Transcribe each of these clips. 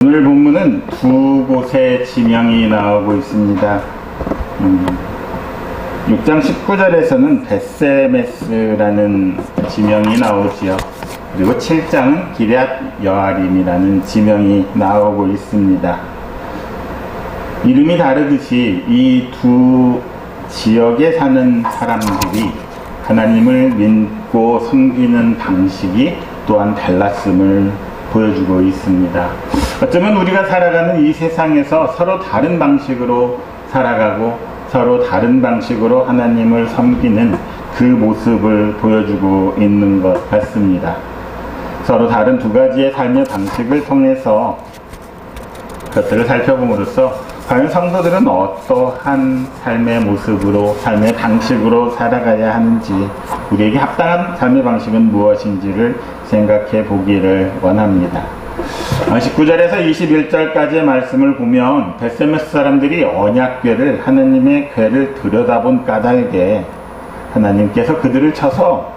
오늘 본문은 두 곳의 지명이 나오고 있습니다. 6장 19절에서는 벳세메스라는 지명이 나오지요. 그리고 7장은 기럇 여아림이라는 지명이 나오고 있습니다. 이름이 다르듯이 이 두 지역에 사는 사람들이 하나님을 믿고 섬기는 방식이 또한 달랐음을 보여주고 있습니다. 어쩌면 우리가 살아가는 이 세상에서 서로 다른 방식으로 살아가고 서로 다른 방식으로 하나님을 섬기는 그 모습을 보여주고 있는 것 같습니다. 서로 다른 두 가지의 삶의 방식을 통해서 그것들을 살펴봄으로써 과연 성도들은 어떠한 삶의 모습으로, 삶의 방식으로 살아가야 하는지, 우리에게 합당한 삶의 방식은 무엇인지를 생각해 보기를 원합니다. 19절에서 21절까지의 말씀을 보면 벳세메스 사람들이 언약궤를, 하나님의 궤를 들여다본 까닭에 하나님께서 그들을 쳐서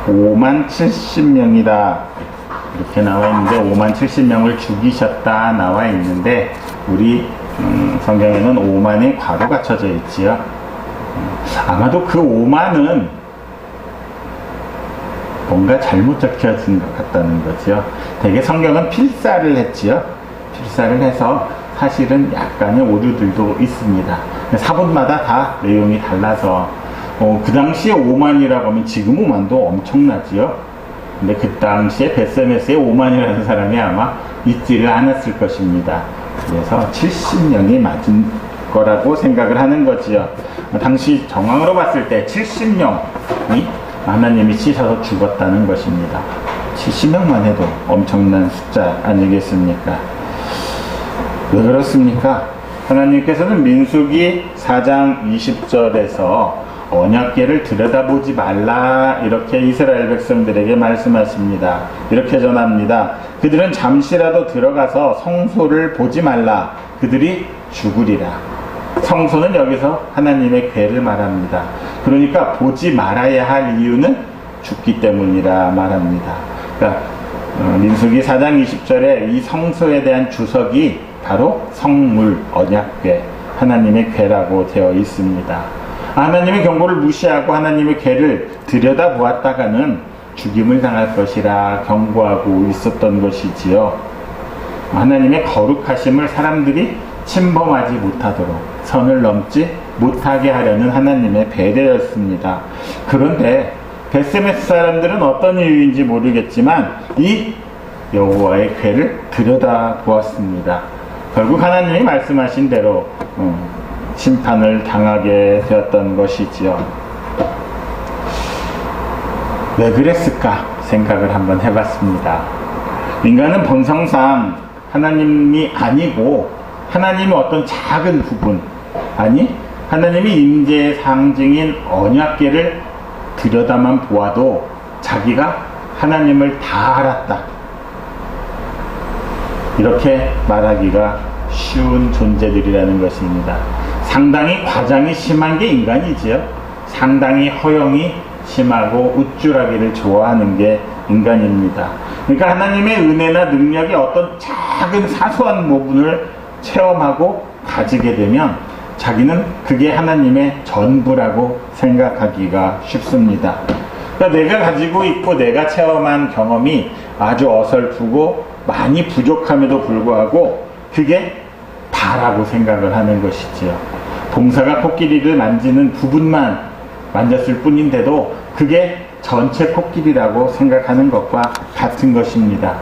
5만 70명이다 이렇게 나와 있는데, 5만 70명을 죽이셨다 나와 있는데, 우리 성경에는 5만의 괄호가 쳐져 있지요. 아마도 그 5만은 뭔가 잘못 적혀진 것 같다는 거죠. 되게 성경은 필사를 했지요. 필사를 해서 사실은 약간의 오류들도 있습니다. 사본마다 다 내용이 달라서 그 당시에 5만이라고 하면 지금 5만도 엄청나지요. 근데 그 당시에 벳세메스에 5만이라는 사람이 아마 있지를 않았을 것입니다. 그래서 70명이 맞은 거라고 생각을 하는 거지요. 당시 정황으로 봤을 때 70명이 하나님이 치셔서 죽었다는 것입니다. 70명만 해도 엄청난 숫자 아니겠습니까? 왜 그렇습니까? 하나님께서는 민수기 4장 20절에서 언약궤를 들여다보지 말라 이렇게 이스라엘 백성들에게 말씀하십니다. 이렇게 전합니다. 그들은 잠시라도 들어가서 성소를 보지 말라. 그들이 죽으리라. 성소는 여기서 하나님의 궤를 말합니다. 그러니까 보지 말아야 할 이유는 죽기 때문이라 말합니다. 그러니까 민수기 4장 20절에 이 성소에 대한 주석이 바로 성물, 언약궤, 하나님의 궤라고 되어 있습니다. 하나님의 경고를 무시하고 하나님의 궤를 들여다보았다가는 죽임을 당할 것이라 경고하고 있었던 것이지요. 하나님의 거룩하심을 사람들이 침범하지 못하도록, 선을 넘지 못하게 하려는 하나님의 배려였습니다. 그런데 벳세메스 사람들은 어떤 이유인지 모르겠지만 이 여호와의 궤를 들여다보았습니다. 결국 하나님이 말씀하신 대로 심판을 당하게 되었던 것이지요. 왜 그랬을까 생각을 한번 해봤습니다. 인간은 본성상 하나님이 아니고 하나님의 어떤 작은 부분, 아니 하나님이 임재의 상징인 언약궤를 들여다만 보아도 자기가 하나님을 다 알았다 이렇게 말하기가 쉬운 존재들이라는 것입니다. 상당히 과장이 심한 게 인간이지요. 상당히 허영이 심하고 우쭐하기를 좋아하는 게 인간입니다. 그러니까 하나님의 은혜나 능력이 어떤 작은 사소한 부분을 체험하고 가지게 되면 자기는 그게 하나님의 전부라고 생각하기가 쉽습니다. 그러니까 내가 가지고 있고 내가 체험한 경험이 아주 어설프고 많이 부족함에도 불구하고 그게 다라고 생각을 하는 것이지요. 봉사가 코끼리를 만지는 부분만 만졌을 뿐인데도 그게 전체 코끼리라고 생각하는 것과 같은 것입니다.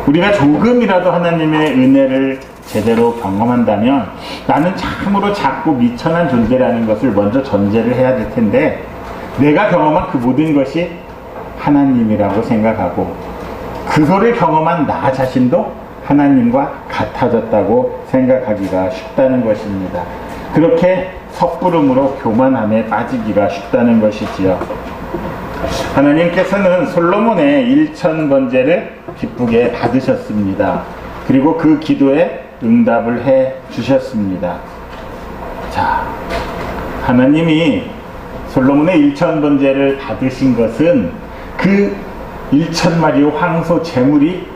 우리가 조금이라도 하나님의 은혜를 제대로 경험한다면 나는 참으로 작고 미천한 존재라는 것을 먼저 전제를 해야 될 텐데, 내가 경험한 그 모든 것이 하나님이라고 생각하고 그거를 경험한 나 자신도 하나님과 같아졌다고 생각하기가 쉽다는 것입니다. 그렇게 섣부름으로 교만함에 빠지기가 쉽다는 것이지요. 하나님께서는 솔로몬의 1000번제를 기쁘게 받으셨습니다. 그리고 그 기도에 응답을 해 주셨습니다. 자, 하나님이 솔로몬의 1000번제를 받으신 것은 그 1000마리의 황소 제물이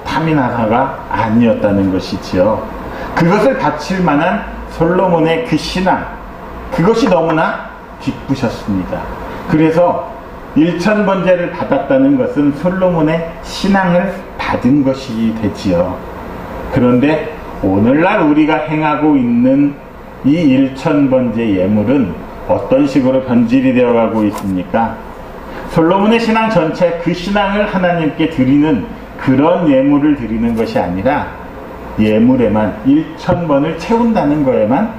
탐이 나서가 아니었다는 것이지요. 그것을 바칠 만한 솔로몬의 그 신앙, 그것이 너무나 기쁘셨습니다. 그래서 일천번제를 받았다는 것은 솔로몬의 신앙을 받은 것이 되지요. 그런데 오늘날 우리가 행하고 있는 이 일천번제 예물은 어떤 식으로 변질이 되어가고 있습니까? 솔로몬의 신앙 전체, 그 신앙을 하나님께 드리는 그런 예물을 드리는 것이 아니라 예물에만 1000번을 채운다는 거에만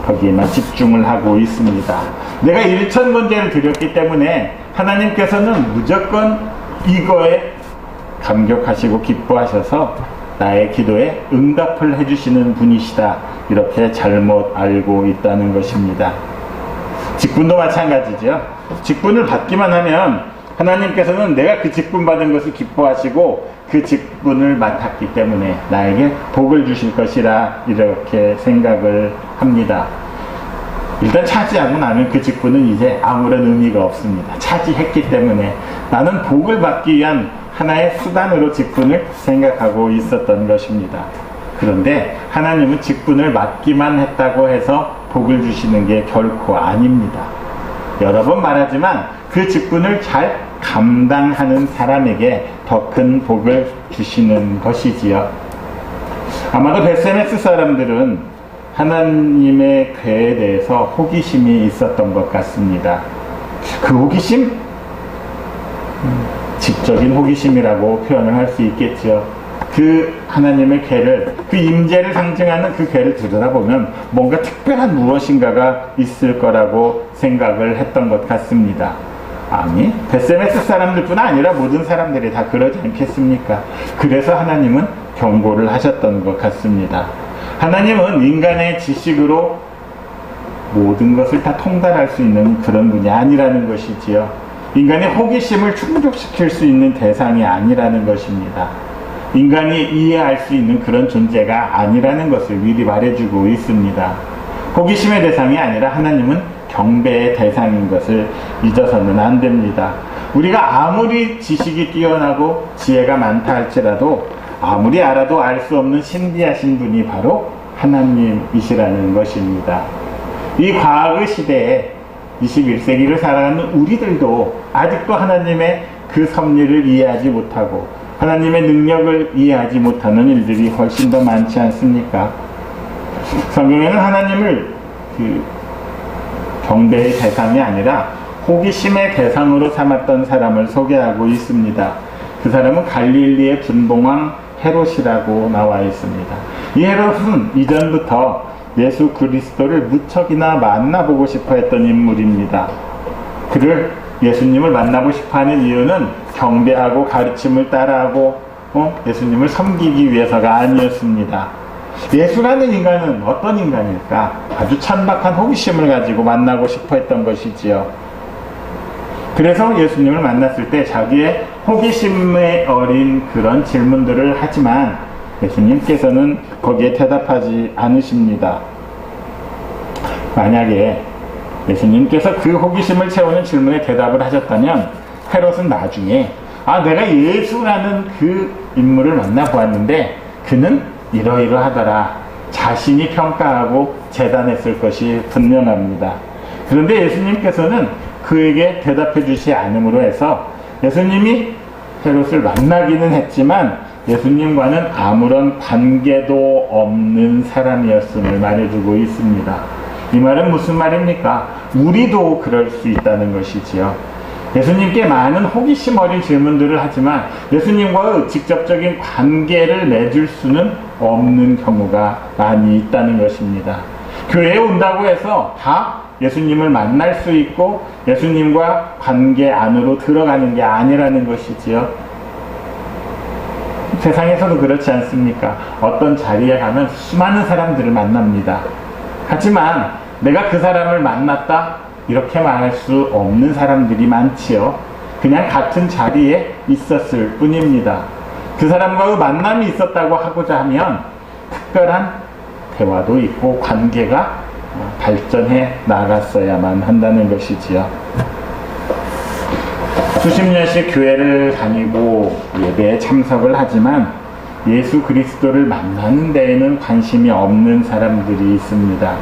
거기에만 집중을 하고 있습니다. 내가 1000번제를 드렸기 때문에 하나님께서는 무조건 이거에 감격하시고 기뻐하셔서 나의 기도에 응답을 해주시는 분이시다, 이렇게 잘못 알고 있다는 것입니다. 직분도 마찬가지죠. 직분을 받기만 하면 하나님께서는 내가 그 직분 받은 것을 기뻐하시고 그 직분을 맡았기 때문에 나에게 복을 주실 것이라, 이렇게 생각을 합니다. 일단 차지하고 나면 그 직분은 이제 아무런 의미가 없습니다. 차지했기 때문에 나는 복을 받기 위한 하나의 수단으로 직분을 생각하고 있었던 것입니다. 그런데 하나님은 직분을 맡기만 했다고 해서 복을 주시는 게 결코 아닙니다. 여러 번 말하지만 그 직분을 잘 감당하는 사람에게 더 큰 복을 주시는 것이지요. 아마도 베세메스 사람들은 하나님의 괴에 대해서 호기심이 있었던 것 같습니다. 그 호기심? 지적인 호기심이라고 표현을 할 수 있겠죠. 그 하나님의 괴를, 그 임재를 상징하는 그 괴를 들여다보면 뭔가 특별한 무엇인가가 있을 거라고 생각을 했던 것 같습니다. 아니, 베세메스 사람들뿐 아니라 모든 사람들이 다 그러지 않겠습니까? 그래서 하나님은 경고를 하셨던 것 같습니다. 하나님은 인간의 지식으로 모든 것을 다 통달할 수 있는 그런 분이 아니라는 것이지요. 인간의 호기심을 충족시킬 수 있는 대상이 아니라는 것입니다. 인간이 이해할 수 있는 그런 존재가 아니라는 것을 미리 말해주고 있습니다. 호기심의 대상이 아니라 하나님은 경배의 대상인 것을 잊어서는 안 됩니다. 우리가 아무리 지식이 뛰어나고 지혜가 많다 할지라도 아무리 알아도 알 수 없는 신비하신 분이 바로 하나님이시라는 것입니다. 이 과학의 시대에 21세기를 살아가는 우리들도 아직도 하나님의 그 섭리를 이해하지 못하고 하나님의 능력을 이해하지 못하는 일들이 훨씬 더 많지 않습니까? 성경에는 하나님을 경배의 대상이 아니라 호기심의 대상으로 삼았던 사람을 소개하고 있습니다. 그 사람은 갈릴리의 분봉왕 헤롯이라고 나와 있습니다. 이 헤롯은 이전부터 예수 그리스도를 무척이나 만나보고 싶어 했던 인물입니다. 그를 예수님을 만나고 싶어 하는 이유는 경배하고 가르침을 따라하고 예수님을 섬기기 위해서가 아니었습니다. 예수라는 인간은 어떤 인간일까? 아주 천박한 호기심을 가지고 만나고 싶어 했던 것이지요. 그래서 예수님을 만났을 때 자기의 호기심에 어린 그런 질문들을 하지만 예수님께서는 거기에 대답하지 않으십니다. 만약에 예수님께서 그 호기심을 채우는 질문에 대답을 하셨다면 헤롯은 나중에 내가 예수라는 그 인물을 만나보았는데 그는 이러이러하더라, 자신이 평가하고 재단했을 것이 분명합니다. 그런데 예수님께서는 그에게 대답해 주지 않음으로 해서 예수님이 헤롯을 만나기는 했지만 예수님과는 아무런 관계도 없는 사람이었음을 말해주고 있습니다. 이 말은 무슨 말입니까? 우리도 그럴 수 있다는 것이지요. 예수님께 많은 호기심 어린 질문들을 하지만 예수님과의 직접적인 관계를 맺을 수는 없는 경우가 많이 있다는 것입니다. 교회에 온다고 해서 다 예수님을 만날 수 있고 예수님과 관계 안으로 들어가는 게 아니라는 것이지요. 세상에서도 그렇지 않습니까? 어떤 자리에 가면 수많은 사람들을 만납니다. 하지만 내가 그 사람을 만났다 이렇게 말할 수 없는 사람들이 많지요. 그냥 같은 자리에 있었을 뿐입니다. 그 사람과의 만남이 있었다고 하고자 하면 특별한 대화도 있고 관계가 발전해 나갔어야만 한다는 것이지요. 수십 년씩 교회를 다니고 예배에 참석을 하지만 예수 그리스도를 만나는 데에는 관심이 없는 사람들이 있습니다.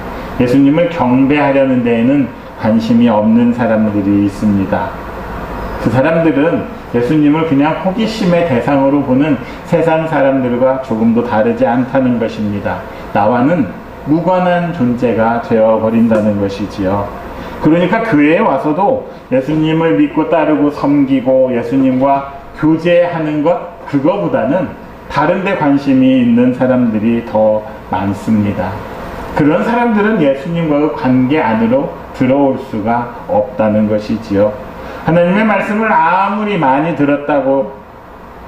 예수님을 경배하려는 데에는 관심이 없는 사람들이 있습니다. 그 사람들은 예수님을 그냥 호기심의 대상으로 보는 세상 사람들과 조금도 다르지 않다는 것입니다. 나와는 무관한 존재가 되어버린다는 것이지요. 그러니까 교회에 와서도 예수님을 믿고 따르고 섬기고 예수님과 교제하는 것, 그거보다는 다른 데 관심이 있는 사람들이 더 많습니다. 그런 사람들은 예수님과의 관계 안으로 들어올 수가 없다는 것이지요. 하나님의 말씀을 아무리 많이 들었다고,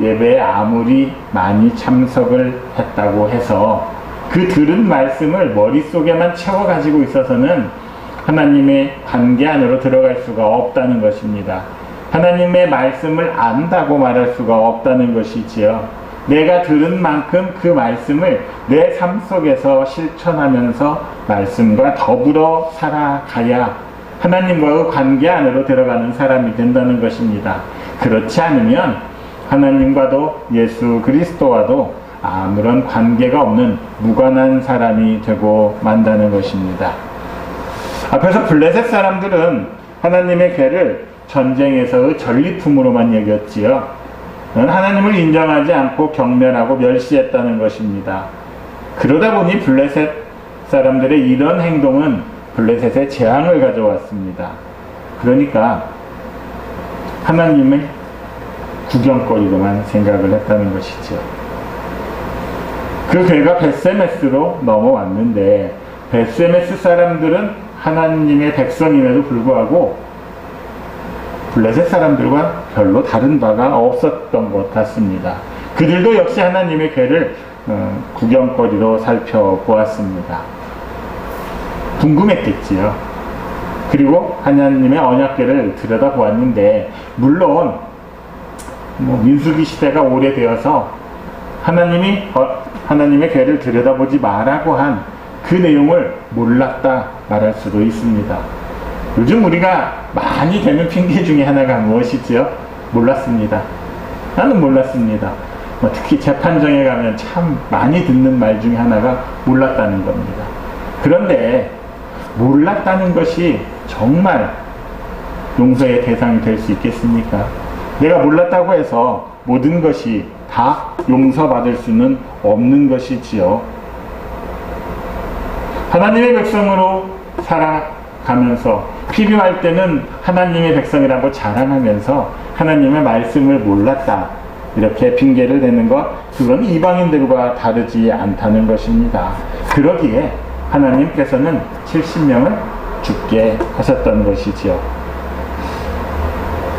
예배에 아무리 많이 참석을 했다고 해서 그 들은 말씀을 머릿속에만 채워가지고 있어서는 하나님의 관계 안으로 들어갈 수가 없다는 것입니다. 하나님의 말씀을 안다고 말할 수가 없다는 것이지요. 내가 들은 만큼 그 말씀을 내 삶 속에서 실천하면서 말씀과 더불어 살아가야 하나님과의 관계 안으로 들어가는 사람이 된다는 것입니다. 그렇지 않으면 하나님과도 예수 그리스도와도 아무런 관계가 없는 무관한 사람이 되고 만다는 것입니다. 앞에서 블레셋 사람들은 하나님의 괴를 전쟁에서의 전리품으로만 여겼지요. 하나님을 인정하지 않고 경멸하고 멸시했다는 것입니다. 그러다 보니 블레셋 사람들의 이런 행동은 블레셋의 재앙을 가져왔습니다. 그러니까 하나님의 구경거리로만 생각을 했다는 것이죠. 그 괴가 벳세메스로 넘어왔는데 벳세메스 사람들은 하나님의 백성임에도 불구하고 블레셋 사람들과 별로 다른 바가 없었던 것 같습니다. 그들도 역시 하나님의 괴를 구경거리로 살펴보았습니다. 궁금했겠지요. 그리고 하나님의 언약궤를 들여다보았는데, 물론 민수기 시대가 오래되어서 하나님의 궤를 들여다보지 말라고 한 그 내용을 몰랐다 말할 수도 있습니다. 요즘 우리가 많이 되는 핑계 중에 하나가 무엇이지요? 몰랐습니다. 나는 몰랐습니다. 특히 재판정에 가면 참 많이 듣는 말 중에 하나가 몰랐다는 겁니다. 그런데 몰랐다는 것이 정말 용서의 대상이 될 수 있겠습니까? 내가 몰랐다고 해서 모든 것이 다 용서받을 수는 없는 것이지요. 하나님의 백성으로 살아가면서 필요할 때는 하나님의 백성이라고 자랑하면서 하나님의 말씀을 몰랐다 이렇게 핑계를 대는 것, 그건 이방인들과 다르지 않다는 것입니다. 그러기에 하나님께서는 70명을 죽게 하셨던 것이지요.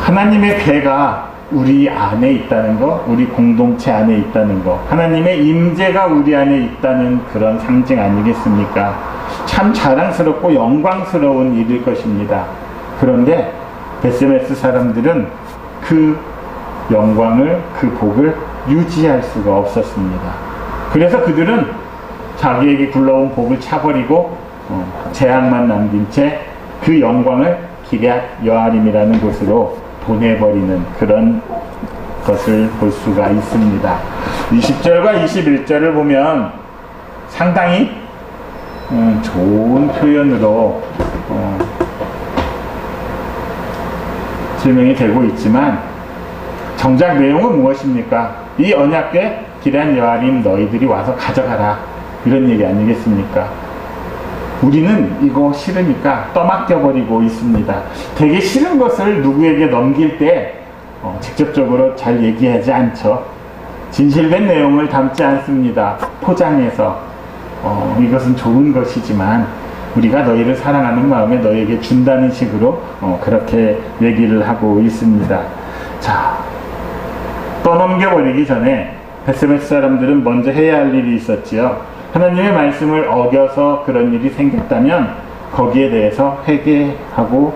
하나님의 괴가 우리 안에 있다는 것, 우리 공동체 안에 있다는 것, 하나님의 임재가 우리 안에 있다는 그런 상징 아니겠습니까? 참 자랑스럽고 영광스러운 일일 것입니다. 그런데 벳세메스 사람들은 그 영광을, 그 복을 유지할 수가 없었습니다. 그래서 그들은 자기에게 굴러온 복을 차버리고 재앙만 남긴 채 그 영광을 기럇 여아림이라는 곳으로 보내버리는 그런 것을 볼 수가 있습니다. 20절과 21절을 보면 상당히 좋은 표현으로 설명이 되고 있지만 정작 내용은 무엇입니까? 이 언약궤 기럇 여아림 너희들이 와서 가져가라, 이런 얘기 아니겠습니까? 우리는 이거 싫으니까 떠맡겨버리고 있습니다. 되게 싫은 것을 누구에게 넘길 때 직접적으로 잘 얘기하지 않죠. 진실된 내용을 담지 않습니다. 포장해서 이것은 좋은 것이지만 우리가 너희를 사랑하는 마음에 너희에게 준다는 식으로 그렇게 얘기를 하고 있습니다. 자, 떠넘겨버리기 전에 벳세메스 사람들은 먼저 해야 할 일이 있었지요. 하나님의 말씀을 어겨서 그런 일이 생겼다면 거기에 대해서 회개하고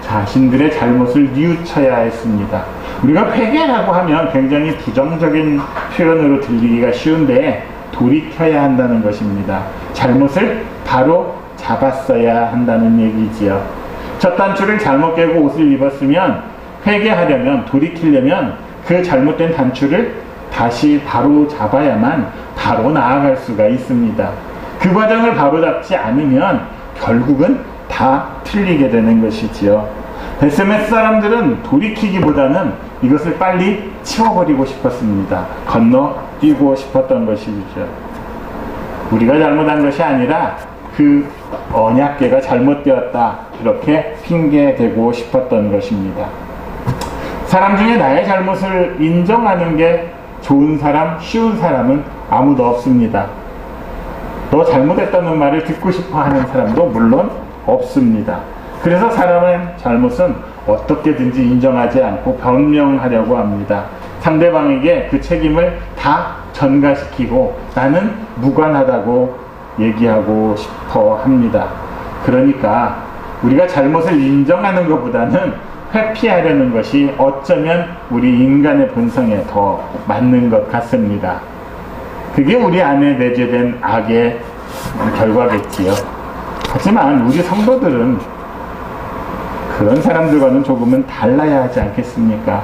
자신들의 잘못을 뉘우쳐야 했습니다. 우리가 회개라고 하면 굉장히 부정적인 표현으로 들리기가 쉬운데 돌이켜야 한다는 것입니다. 잘못을 바로 잡았어야 한다는 얘기지요. 첫 단추를 잘못 깨고 옷을 입었으면 회개하려면, 돌이키려면 그 잘못된 단추를 다시 바로 잡아야만 바로 나아갈 수가 있습니다. 그 과정을 바로 잡지 않으면 결국은 다 틀리게 되는 것이지요. 베스메스 사람들은 돌이키기보다는 이것을 빨리 치워버리고 싶었습니다. 건너뛰고 싶었던 것이죠. 우리가 잘못한 것이 아니라 그 언약궤가 잘못되었다, 이렇게 핑계대고 싶었던 것입니다. 사람 중에 나의 잘못을 인정하는 게 좋은 사람, 쉬운 사람은 아무도 없습니다. 너 잘못했다는 말을 듣고 싶어 하는 사람도 물론 없습니다. 그래서 사람의 잘못은 어떻게든지 인정하지 않고 변명하려고 합니다. 상대방에게 그 책임을 다 전가시키고 나는 무관하다고 얘기하고 싶어 합니다. 그러니까 우리가 잘못을 인정하는 것보다는 회피하려는 것이 어쩌면 우리 인간의 본성에 더 맞는 것 같습니다. 그게 우리 안에 내재된 악의 결과겠지요. 하지만 우리 성도들은 그런 사람들과는 조금은 달라야 하지 않겠습니까?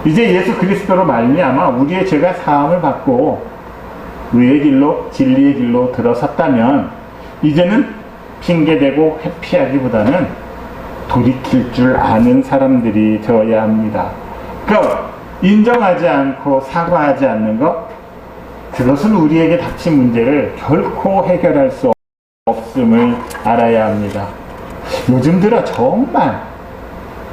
이제 예수 그리스도로 말미암아 우리의 죄가 사함을 받고 의의 길로, 진리의 길로 들어섰다면 이제는 핑계대고 회피하기보다는 돌이킬 줄 아는 사람들이 되어야 합니다. 그러니까 인정하지 않고 사과하지 않는 것, 그것은 우리에게 닥친 문제를 결코 해결할 수 없음을 알아야 합니다. 요즘 들어 정말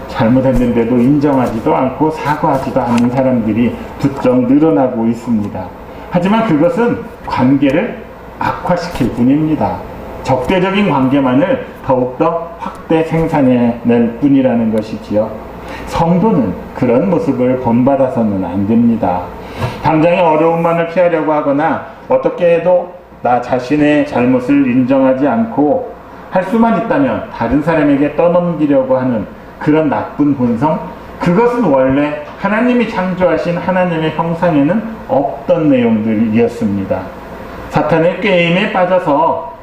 잘못했는데도 인정하지도 않고 사과하지도 않는 사람들이 부쩍 늘어나고 있습니다. 하지만 그것은 관계를 악화시킬 뿐입니다. 적대적인 관계만을 더욱더 확대 생산해낼 뿐이라는 것이지요. 성도는 그런 모습을 본받아서는 안 됩니다. 당장의 어려움만을 피하려고 하거나 어떻게 해도 나 자신의 잘못을 인정하지 않고 할 수만 있다면 다른 사람에게 떠넘기려고 하는 그런 나쁜 본성, 그것은 원래 하나님이 창조하신 하나님의 형상에는 없던 내용들이었습니다. 사탄의 꾀임에 빠져서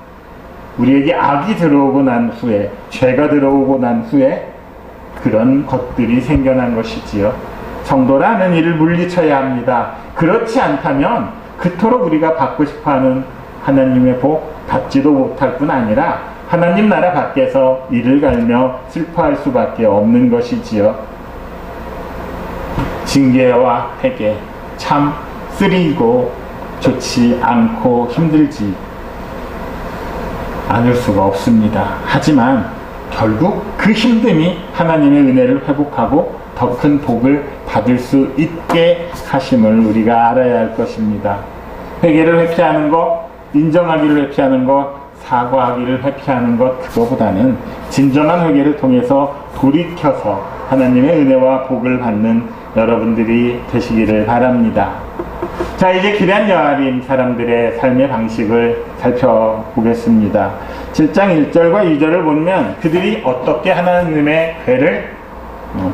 우리에게 악이 들어오고 난 후에, 죄가 들어오고 난 후에 그런 것들이 생겨난 것이지요. 성도라는 이를 물리쳐야 합니다. 그렇지 않다면 그토록 우리가 받고 싶어하는 하나님의 복 받지도 못할 뿐 아니라 하나님 나라 밖에서 이를 갈며 슬퍼할 수밖에 없는 것이지요. 징계와 회개 참 쓰리고 좋지 않고 힘들지 않을 수가 없습니다. 하지만 결국 그 힘듦이 하나님의 은혜를 회복하고 더 큰 복을 받을 수 있게 하심을 우리가 알아야 할 것입니다. 회개를 회피하는 것, 인정하기를 회피하는 것, 사과하기를 회피하는 것, 그거보다는 진정한 회개를 통해서 돌이켜서 하나님의 은혜와 복을 받는 여러분들이 되시기를 바랍니다. 자, 이제 기란 여아림 사람들의 삶의 방식을 살펴보겠습니다. 7장 1절과 2절을 보면 그들이 어떻게 하나님의 괴를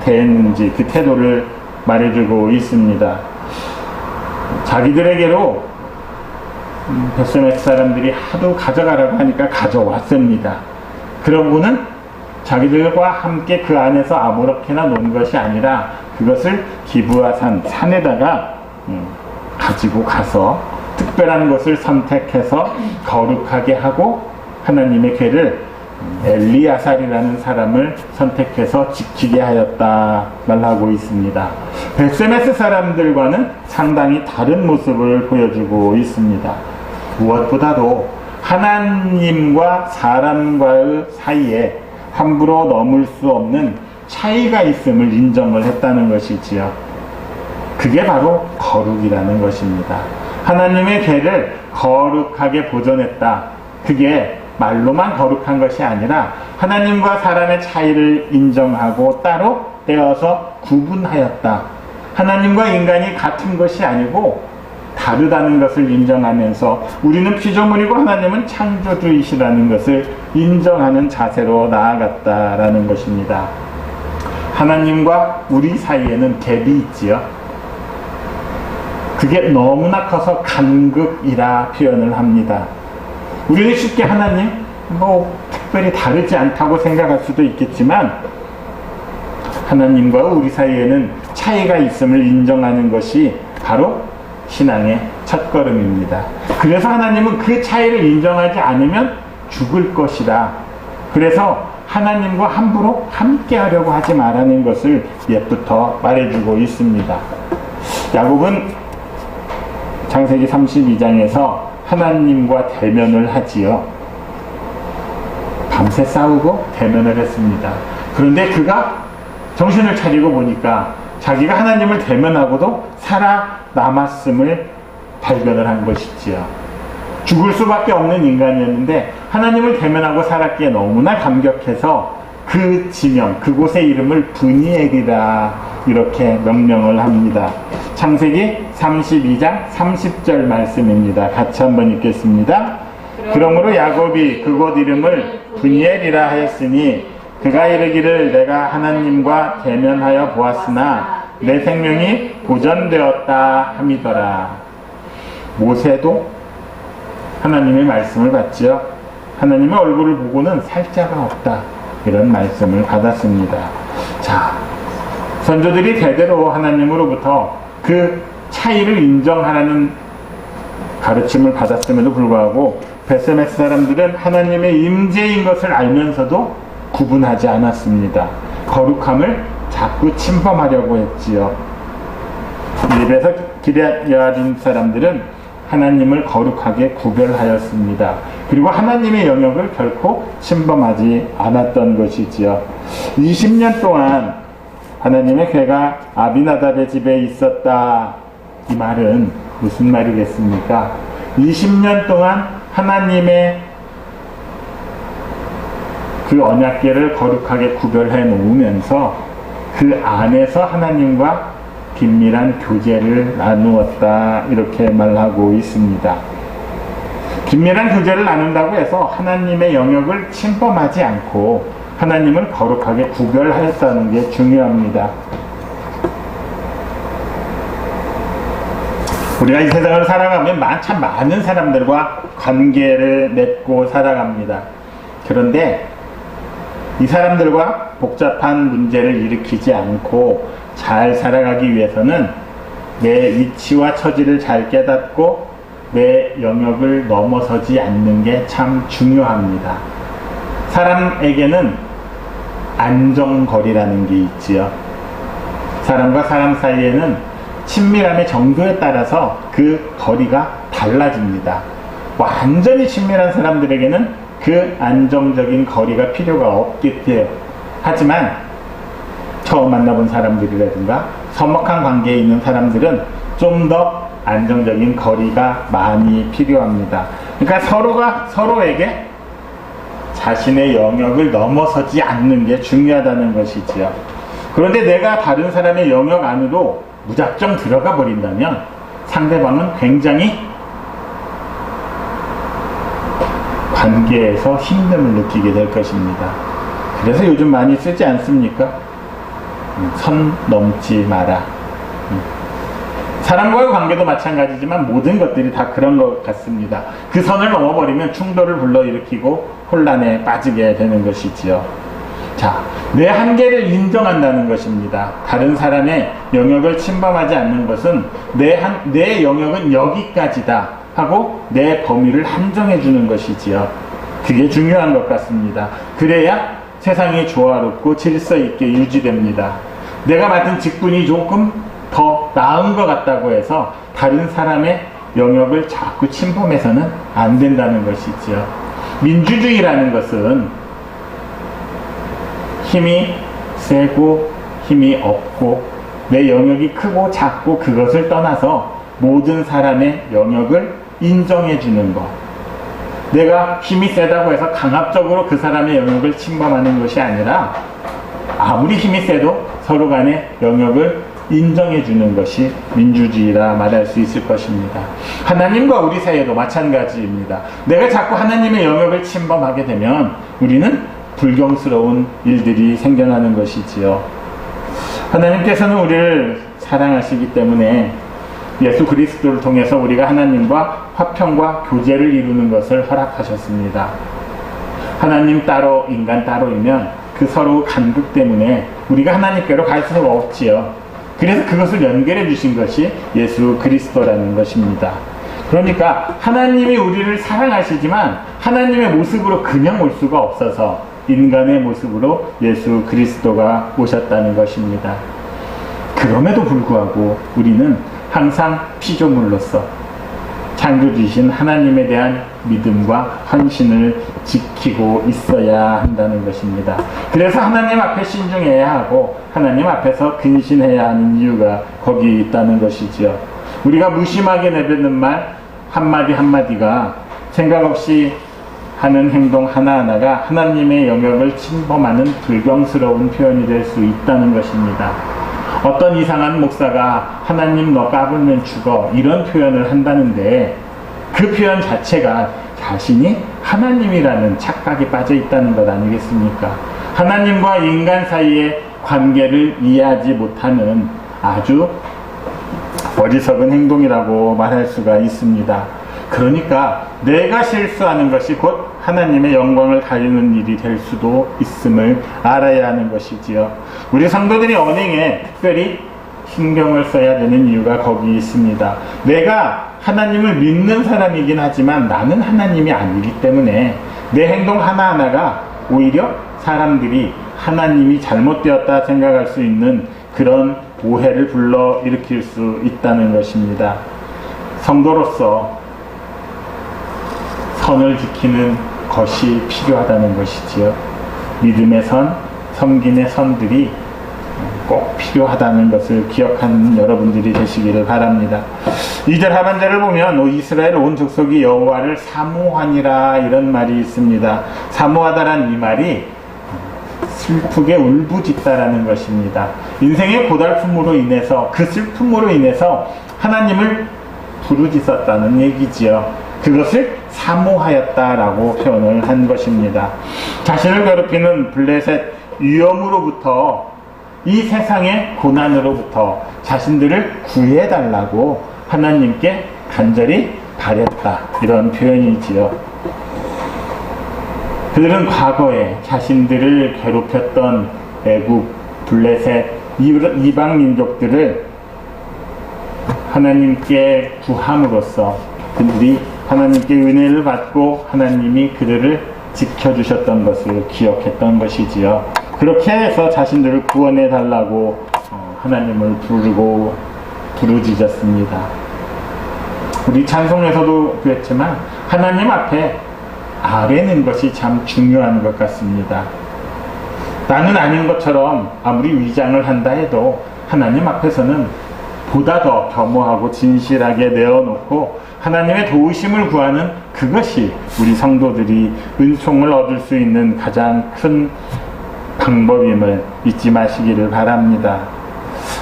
대했는지 그 태도를 말해주고 있습니다. 자기들에게로 베스메스 사람들이 하도 가져가라고 하니까 가져왔습니다. 그러고는 자기들과 함께 그 안에서 아무렇게나 논 것이 아니라 그것을 기브아 산에다가 가지고 가서 특별한 것을 선택해서 거룩하게 하고 하나님의 궤를 엘리아살이라는 사람을 선택해서 지키게 하였다 말하고 있습니다. 베스메스 사람들과는 상당히 다른 모습을 보여주고 있습니다. 무엇보다도 하나님과 사람과의 사이에 함부로 넘을 수 없는 차이가 있음을 인정을 했다는 것이지요. 그게 바로 거룩이라는 것입니다. 하나님의 궤를 거룩하게 보존했다. 그게 말로만 거룩한 것이 아니라 하나님과 사람의 차이를 인정하고 따로 떼어서 구분하였다. 하나님과 인간이 같은 것이 아니고 다르다는 것을 인정하면서 우리는 피조물이고 하나님은 창조주이시라는 것을 인정하는 자세로 나아갔다라는 것입니다. 하나님과 우리 사이에는 갭이 있지요. 그게 너무나 커서 간극이라 표현을 합니다. 우리는 쉽게 하나님 특별히 다르지 않다고 생각할 수도 있겠지만 하나님과 우리 사이에는 차이가 있음을 인정하는 것이 바로 신앙의 첫걸음입니다. 그래서 하나님은 그 차이를 인정하지 않으면 죽을 것이다. 그래서 하나님과 함부로 함께 하려고 하지 말라는 것을 옛부터 말해주고 있습니다. 야곱은 창세기 32장에서 하나님과 대면을 하지요. 밤새 싸우고 대면을 했습니다. 그런데 그가 정신을 차리고 보니까 자기가 하나님을 대면하고도 살아남았음을 발견을 한 것이지요. 죽을 수밖에 없는 인간이었는데 하나님을 대면하고 살았기에 너무나 감격해서 그 지명, 그곳의 이름을 브니엘이라 이렇게 명명을 합니다. 창세기 32장 30절 말씀입니다. 같이 한번 읽겠습니다. 그러므로 야곱이 그곳 이름을 브니엘이라 하였으니 그가 이르기를 내가 하나님과 대면하여 보았으나 내 생명이 보전되었다 함이더라. 모세도 하나님의 말씀을 받지요. 하나님의 얼굴을 보고는 살 자가 없다. 이런 말씀을 받았습니다. 자, 선조들이 대대로 하나님으로부터 그 차이를 인정하라는 가르침을 받았음에도 불구하고 베세메스 사람들은 하나님의 임재인 것을 알면서도 구분하지 않았습니다. 거룩함을 자꾸 침범하려고 했지요. 그래서 기럇 사람들은 하나님을 거룩하게 구별하였습니다. 그리고 하나님의 영역을 결코 침범하지 않았던 것이지요. 20년 동안 하나님의 궤가 아비나답의 집에 있었다. 이 말은 무슨 말이겠습니까? 20년 동안 하나님의 그 언약궤를 거룩하게 구별해 놓으면서 그 안에서 하나님과 긴밀한 교제를 나누었다. 이렇게 말하고 있습니다. 긴밀한 교제를 나눈다고 해서 하나님의 영역을 침범하지 않고 하나님을 거룩하게 구별하였다는 게 중요합니다. 우리가 이 세상을 살아가면 참 많은 사람들과 관계를 맺고 살아갑니다. 그런데 이 사람들과 복잡한 문제를 일으키지 않고 잘 살아가기 위해서는 내 위치와 처지를 잘 깨닫고 내 영역을 넘어서지 않는 게 참 중요합니다. 사람에게는 안정거리라는 게 있지요. 사람과 사람 사이에는 친밀함의 정도에 따라서 그 거리가 달라집니다. 완전히 친밀한 사람들에게는 그 안정적인 거리가 필요가 없겠대요. 하지만 처음 만나본 사람들이라든가 서먹한 관계에 있는 사람들은 좀 더 안정적인 거리가 많이 필요합니다. 그러니까 서로가 서로에게 자신의 영역을 넘어서지 않는 게 중요하다는 것이지요. 그런데 내가 다른 사람의 영역 안으로 무작정 들어가 버린다면 상대방은 굉장히 관계에서 힘듦을 느끼게 될 것입니다. 그래서 요즘 많이 쓰지 않습니까? 선 넘지 마라. 사람과의 관계도 마찬가지지만 모든 것들이 다 그런 것 같습니다. 그 선을 넘어버리면 충돌을 불러일으키고 혼란에 빠지게 되는 것이지요. 자, 내 한계를 인정한다는 것입니다. 다른 사람의 영역을 침범하지 않는 것은 내 영역은 여기까지다 하고 내 범위를 한정해 주는 것이지요. 그게 중요한 것 같습니다. 그래야 세상이 조화롭고 질서 있게 유지됩니다. 내가 맡은 직분이 조금 더 나은 것 같다고 해서 다른 사람의 영역을 자꾸 침범해서는 안 된다는 것이지요. 민주주의라는 것은 힘이 세고 힘이 없고 내 영역이 크고 작고 그것을 떠나서 모든 사람의 영역을 인정해 주는 것. 내가 힘이 세다고 해서 강압적으로 그 사람의 영역을 침범하는 것이 아니라 아무리 힘이 세도 서로 간의 영역을 인정해 주는 것이 민주주의라 말할 수 있을 것입니다. 하나님과 우리 사이에도 마찬가지입니다. 내가 자꾸 하나님의 영역을 침범하게 되면 우리는 불경스러운 일들이 생겨나는 것이지요. 하나님께서는 우리를 사랑하시기 때문에 예수 그리스도를 통해서 우리가 하나님과 화평과 교제를 이루는 것을 허락하셨습니다. 하나님 따로 인간 따로이면 그 서로 간극 때문에 우리가 하나님께로 갈 수가 없지요. 그래서 그것을 연결해 주신 것이 예수 그리스도라는 것입니다. 그러니까 하나님이 우리를 사랑하시지만 하나님의 모습으로 그냥 올 수가 없어서 인간의 모습으로 예수 그리스도가 오셨다는 것입니다. 그럼에도 불구하고 우리는 항상 피조물로서 창조주신 하나님에 대한 믿음과 헌신을 지키고 있어야 한다는 것입니다. 그래서 하나님 앞에 신중해야 하고 하나님 앞에서 근신해야 하는 이유가 거기 있다는 것이지요. 우리가 무심하게 내뱉는 말 한마디 한마디가 생각 없이 하는 행동 하나하나가 하나님의 영역을 침범하는 불경스러운 표현이 될 수 있다는 것입니다. 어떤 이상한 목사가 하나님 너 까불면 죽어 이런 표현을 한다는데 그 표현 자체가 자신이 하나님이라는 착각에 빠져 있다는 것 아니겠습니까? 하나님과 인간 사이의 관계를 이해하지 못하는 아주 어리석은 행동이라고 말할 수가 있습니다. 그러니까 내가 실수하는 것이 곧 하나님의 영광을 가리는 일이 될 수도 있음을 알아야 하는 것이지요. 우리 성도들이 언행에 특별히 신경을 써야 되는 이유가 거기 있습니다. 내가 하나님을 믿는 사람이긴 하지만 나는 하나님이 아니기 때문에 내 행동 하나하나가 오히려 사람들이 하나님이 잘못되었다 생각할 수 있는 그런 오해를 불러일으킬 수 있다는 것입니다. 성도로서 선을 지키는 것이 필요하다는 것이지요. 믿음의 선, 섬김의 선들이 꼭 필요하다는 것을 기억하는 여러분들이 되시기를 바랍니다. 2절 하반절을 보면 이스라엘 온 족속이 여호와를 사모하니라 이런 말이 있습니다. 사모하다란 이 말이 슬프게 울부짖다라는 것입니다. 인생의 고달픔으로 인해서 그 슬픔으로 인해서 하나님을 부르짖었다는 얘기지요. 그것을 사모하였다라고 표현을 한 것입니다. 자신을 괴롭히는 블레셋 위험으로부터 이 세상의 고난으로부터 자신들을 구해달라고 하나님께 간절히 바랬다 이런 표현이지요. 그들은 과거에 자신들을 괴롭혔던 애굽, 블레셋, 이방 민족들을 하나님께 구함으로써 그들이 하나님께 은혜를 받고 하나님이 그들을 지켜주셨던 것을 기억했던 것이지요. 그렇게 해서 자신들을 구원해 달라고 하나님을 부르짖었습니다. 우리 찬송에서도 그랬지만 하나님 앞에 아뢰는 것이 참 중요한 것 같습니다. 나는 아닌 것처럼 아무리 위장을 한다 해도 하나님 앞에서는 보다 더 겸허하고 진실하게 내어놓고 하나님의 도우심을 구하는 그것이 우리 성도들이 은총을 얻을 수 있는 가장 큰 방법임을 잊지 마시기를 바랍니다.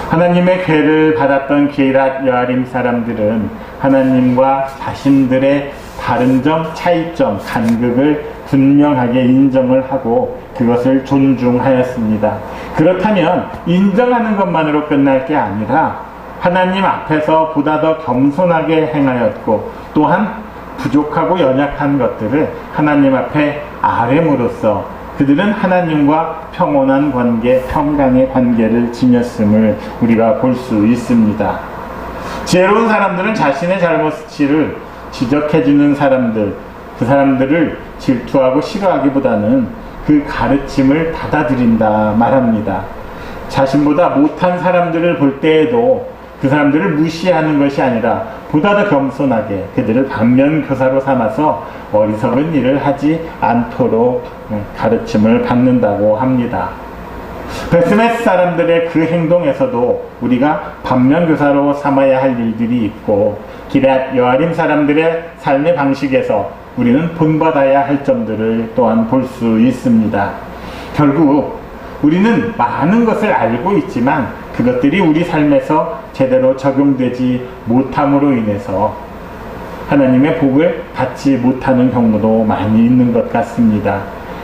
하나님의 괴를 받았던 기랏 여아림 사람들은 하나님과 자신들의 다른 점, 차이점, 간극을 분명하게 인정을 하고 그것을 존중하였습니다. 그렇다면 인정하는 것만으로 끝날 게 아니라 하나님 앞에서 보다 더 겸손하게 행하였고 또한 부족하고 연약한 것들을 하나님 앞에 아뢰므로써 그들은 하나님과 평온한 관계, 평강의 관계를 지녔음을 우리가 볼 수 있습니다. 지혜로운 사람들은 자신의 잘못을 지적해주는 사람들, 그 사람들을 질투하고 싫어하기보다는 그 가르침을 받아들인다 말합니다. 자신보다 못한 사람들을 볼 때에도 그 사람들을 무시하는 것이 아니라 보다 더 겸손하게 그들을 반면교사로 삼아서 어리석은 일을 하지 않도록 가르침을 받는다고 합니다. 베스메스 사람들의 그 행동에서도 우리가 반면교사로 삼아야 할 일들이 있고 기랏 여아림 사람들의 삶의 방식에서 우리는 본받아야 할 점들을 또한 볼 수 있습니다. 결국 우리는 많은 것을 알고 있지만 그것들이 우리 삶에서 제대로 적용되지 못함으로 인해서 하나님의 복을 받지 못하는 경우도 많이 있는 것 같습니다.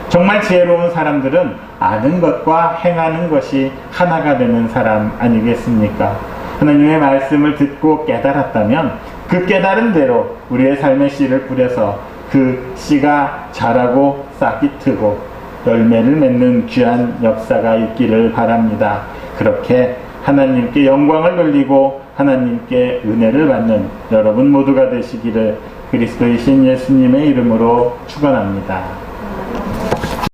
정말 지혜로운 사람들은 아는 것과 행하는 것이 하나가 되는 사람 아니겠습니까? 하나님의 말씀을 듣고 깨달았다면 그 깨달은 대로 우리의 삶의 씨를 뿌려서 그 씨가 자라고 싹이 트고 열매를 맺는 귀한 역사가 있기를 바랍니다. 그렇게 하나님께 영광을 돌리고 하나님께 은혜를 받는 여러분 모두가 되시기를 그리스도이신 예수님의 이름으로 축원합니다.